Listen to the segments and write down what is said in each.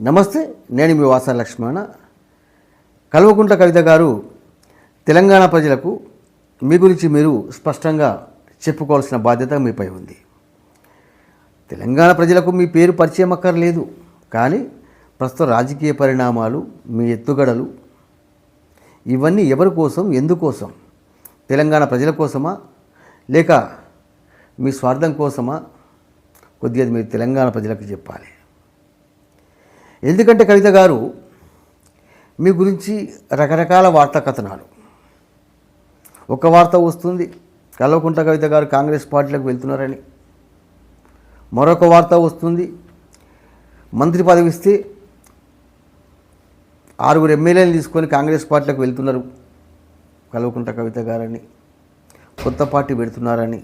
నమస్తే, నేను మీ వాసన లక్ష్మణ. కల్వకుంట్ల కవిత గారు తెలంగాణ ప్రజలకు మీ గురించి మీరు స్పష్టంగా చెప్పుకోవాల్సిన బాధ్యత మీపై ఉంది. తెలంగాణ ప్రజలకు మీ పేరు పరిచయం అక్కర్లేదు, కానీ ప్రస్తుత రాజకీయ పరిణామాలు, మీ ఎత్తుగడలు ఇవన్నీ ఎవరి కోసం, ఎందుకోసం? తెలంగాణ ప్రజల కోసమా, లేక మీ స్వార్థం కోసమా? కొద్దిగా మీరు తెలంగాణ ప్రజలకు చెప్పాలి. ఎందుకంటే కవిత గారు మీ గురించి రకరకాల వార్తా కథనాలు, ఒక వార్త వస్తుంది కల్వకుంట్ల కవిత గారు కాంగ్రెస్ పార్టీలకు వెళ్తున్నారని, మరొక వార్త వస్తుంది మంత్రి పదవి ఇస్తే 6 ఎమ్మెల్యేలు తీసుకొని కాంగ్రెస్ పార్టీలకు వెళ్తున్నారు కల్వకుంట్ల కవిత గారని, కొత్త పార్టీ పెడుతున్నారని.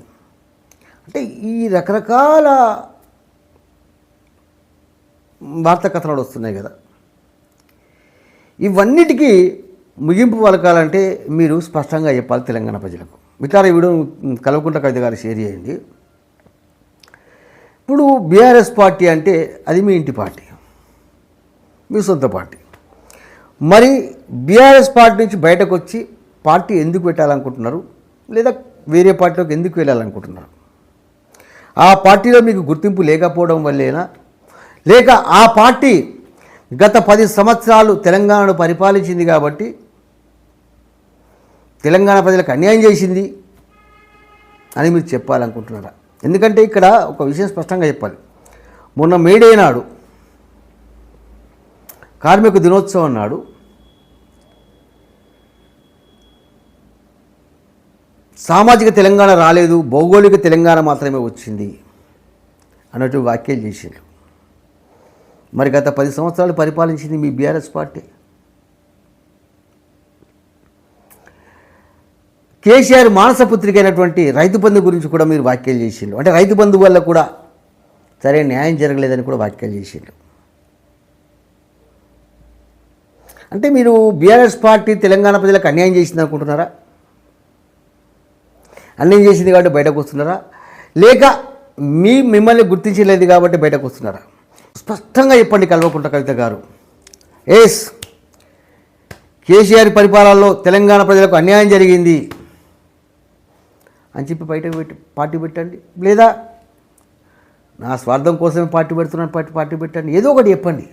అంటే ఈ రకరకాల వార్తా కథనాలు వస్తున్నాయి కదా. ఇవన్నిటికీ ముగింపు పలకాలంటే మీరు స్పష్టంగా చెప్పాలి తెలంగాణ ప్రజలకు. మిగతా వీడియో కల్వకుంట్ల కవిత గారు షేర్ చేయండి. ఇప్పుడు బీఆర్ఎస్ పార్టీ అంటే అది మీ ఇంటి పార్టీ, మీ సొంత పార్టీ. మరి బీఆర్ఎస్ పార్టీ నుంచి బయటకు వచ్చి పార్టీ ఎందుకు పెట్టాలనుకుంటున్నారు, లేదా వేరే పార్టీలోకి ఎందుకు వెళ్ళాలనుకుంటున్నారు? ఆ పార్టీలో మీకు గుర్తింపు లేకపోవడం వల్లేనా, లేక ఆ పార్టీ గత 10 సంవత్సరాలు తెలంగాణను పరిపాలించింది కాబట్టి తెలంగాణ ప్రజలకు అన్యాయం చేసింది అని మీరు చెప్పాలనుకుంటున్నారా? ఎందుకంటే ఇక్కడ ఒక విషయం స్పష్టంగా చెప్పాలి. మొన్న మేడే నాడు, కార్మిక దినోత్సవం నాడు సామాజిక తెలంగాణ రాలేదు, భౌగోళిక తెలంగాణ మాత్రమే వచ్చింది అన్నట్టు వ్యాఖ్యలు చేశారు. మరి గత 10 సంవత్సరాలు పరిపాలించింది మీ బీఆర్ఎస్ పార్టీ. కేసీఆర్ మానసపుత్రిక అయినటువంటి రైతు బంధు గురించి కూడా మీరు వ్యాఖ్యలు చేసిండ్రు. అంటే రైతు బంధు వల్ల కూడా సరైన న్యాయం జరగలేదని కూడా వ్యాఖ్యలు చేసిండ్రు. అంటే మీరు బీఆర్ఎస్ పార్టీ తెలంగాణ ప్రజలకు అన్యాయం చేసింది అనుకుంటున్నారా? అన్యాయం చేసింది కాబట్టి బయటకు వస్తున్నారా, లేక మిమ్మల్ని గుర్తించలేదు కాబట్టి బయటకు వస్తున్నారా? స్పష్టంగా చెప్పండి కల్వకుంట్ల కవిత గారు. కేసీఆర్ పరిపాలనలో తెలంగాణ ప్రజలకు అన్యాయం జరిగింది అని చెప్పి బయటకు పార్టీ పెట్టండి, లేదా నా స్వార్థం కోసమే పార్టీ పెడుతున్నాను పార్టీ పెట్టండి, ఏదో ఒకటి చెప్పండి.